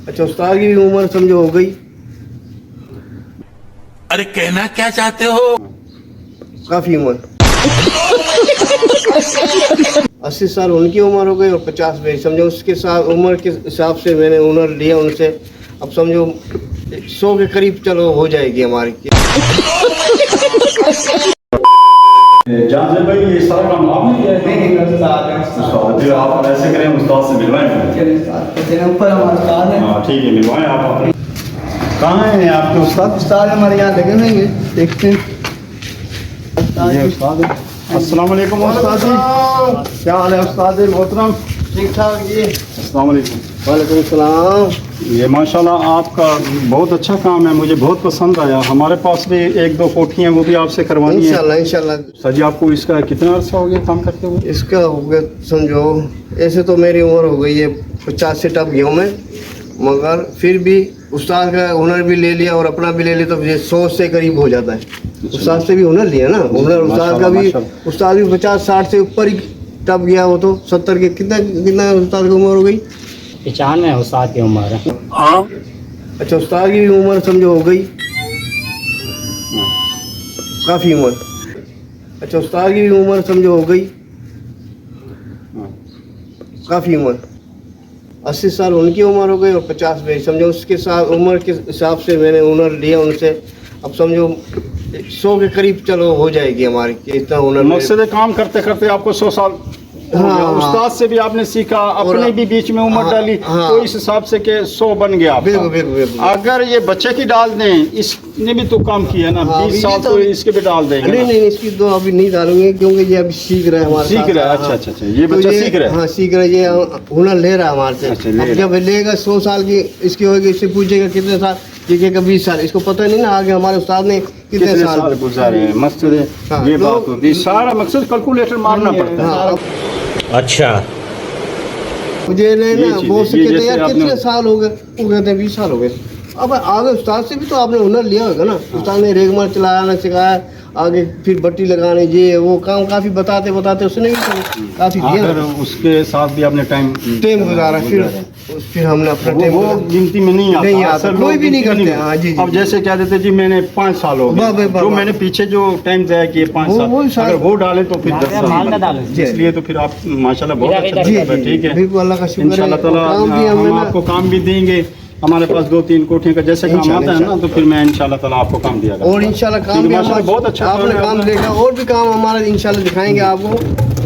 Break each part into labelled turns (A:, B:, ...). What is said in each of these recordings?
A: अच्छा उस्ताद की भी उम्र समझो हो गई।
B: अरे कहना क्या चाहते हो?
A: काफी उम्र 80 साल उनकी उम्र हो गई और 50 मेरी, समझो उसके साथ उम्र के हिसाब से मैंने हुनर लिया उनसे। अब समझो 100 के करीब चलो हो जाएगी हमारी।
C: जान भाई ये सारा काम आपने किया है? नहीं उस्ताद फिर आप ऐसे करें उस्ताद से मिलवाएं।
A: ऊपर हमारे उस्ताद हैं।
C: हाँ ठीक है, मिलवाएं आप अपने। कहाँ हैं आपके उस्ताद?
A: उस्ताद हमारे यहाँ लगे होंगे, देखते हैं।
C: ये उस्ताद है। अस्सलाम वालेकुम उस्ताद जी, क्या हाल है उस्ताद मोहतरम?
A: ठीक ठाक जी।
C: अस्सलाम वालेकुम।
A: वालेकुम सलाम।
C: ये माशाल्लाह आपका बहुत अच्छा काम है, मुझे बहुत पसंद आया। हमारे पास भी 1-2 कोठी हैं, वो भी आपसे करवानी है
A: इंशाल्लाह इंशाल्लाह।
C: सर जी। आपको इसका कितना अर्सा हो गया काम करते हुए?
A: इसका हो गया समझो, ऐसे तो मेरी उम्र हो गई है 50 से टप गया हूँ मैं, मगर फिर भी उस्ताद का हुनर भी ले लिया और अपना भी ले लिया तो ये 100 से करीब हो जाता है। उस्ताद से भी हुनर लिया ना, हुनर उस्ताद का भी, उस्ताद भी 50-60 से ऊपर ही टप गया। वो तो 70 के कितना उस्ताद की उम्र हो गई?
D: 95 उस्ताद की उम्र है।
A: हाँ अच्छा उस्ताद की भी उम्र समझो हो गई। काफ़ी उम्र। अच्छा उस्ताद की भी उम्र समझो हो गई। काफ़ी उम्र 80 साल उनकी उम्र हो गई और 50 मेरी, समझो उसके साथ उम्र के हिसाब से मैंने हुनर लिया उनसे। अब समझो 100 के करीब चलो हो जाएगी हमारी। इतना हुनर
C: मकसद काम करते करते आपको 100 साल।
A: हाँ,
C: उस्ताद से भी आपने सीखा, अपने भी बीच में उम्र डाली, तो इस हिसाब से के 100 बन गया आपका।
A: बिल्कुल बिल्कुल।
C: अगर ये बच्चे की डाल दें, इसने भी तो काम किया ना, 20 साल तो इसके भी डाल देंगे।
A: नहीं नहीं, इसकी तो अभी नहीं डालूंगे क्योंकि ये अभी सीख रहा है हमारे
C: सीख रहा है। अच्छा अच्छा अच्छा, ये बच्चा सीख रहा है।
A: हाँ सीख रहा है, ये हुनर ले रहा है हमारे से। अब जब लेगा 100 साल की इसकी होगी, इससे पूछेगा कितने साल, ये 20 साल। इसको पता नहीं ना आगे हमारे उस्ताद ने कितने साल
C: गुजारे हैं। मकसद ये बात होती है, सारा मकसद कैलकुलेटर मारना पड़ता है।
B: अच्छा
A: मुझे लेना बहुत से कहते यार कितने साल हो गए, वो कहते हैं 20 साल हो गए। अब आगे उस्ताद से भी तो आपने हुनर लिया होगा ना। उस्ताद ने रेगमार चलाना सिखाया, आगे फिर बट्टी लगाने, ये वो काम काफ़ी बताते बताते उसने भी काफ़ी दिया।
C: उसके साथ भी आपने टाइम
A: गुजारा, फिर हमने अपना टाइम
C: वो गिनती में नहीं आता,
A: कोई भी नहीं करते। हाँ जी।
C: अब जैसे क्या देते जी, मैंने 5 साल हो गए, जो मैंने पीछे जो टाइम दिया किए 5 साल, अगर वो डालें तो फिर 10 साल, इसलिए तो फिर आप माशाल्लाह बहुत अच्छा। ठीक है,
A: बिल्कुल, अल्लाह का शुक्र है।
C: इंशाल्लाह ताला हम आपको काम भी देंगे। हमारे पास 2-3 कोठियों का जैसे काम आता है ना, तो फिर मैं इंशाल्लाह ताला आपको काम दिया करूंगा।
A: और इंशाल्लाह काम भी
C: बहुत अच्छा
A: आपने काम देखा, और भी काम हमारा इंशाल्लाह दिखाएंगे आपको।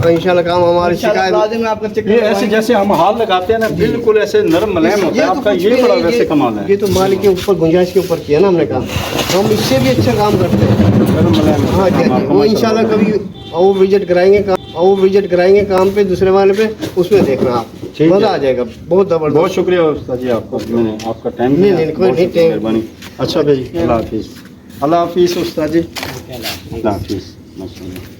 A: इंशाल्लाह काम हमारी शिकायत में आपका
C: ये ऐसे जैसे हम हाथ लगाते हैं ना, बिल्कुल ऐसे नरम मुलायम होता है आपका। ये बड़ा वैसे कमाल है।
A: ये तो मालिक के ऊपर गुंजाइश के ऊपर किया ना हमने काम, हम इससे भी अच्छा काम करते हैं।
C: नरम मुलायम।
A: हाँ जी, वो इंशाल्लाह कभी वो विजिट कराएंगे काम, वो विजिट कराएंगे काम पे, दूसरे वाले पे, उसमें देखना आप, मजा आ जाएगा। बहुत जबरदस्त।
C: बहुत शुक्रिया उस्ताद जी आपका, मैंने आपका टाइम
A: नहीं कोई नहीं,
C: मेहरबानी। अच्छा भाई, अल्लाह हाफिज़। अल्लाह हाफिज़ उस्ताद जी, अल्लाह हाफिज़। माशाअल्लाह।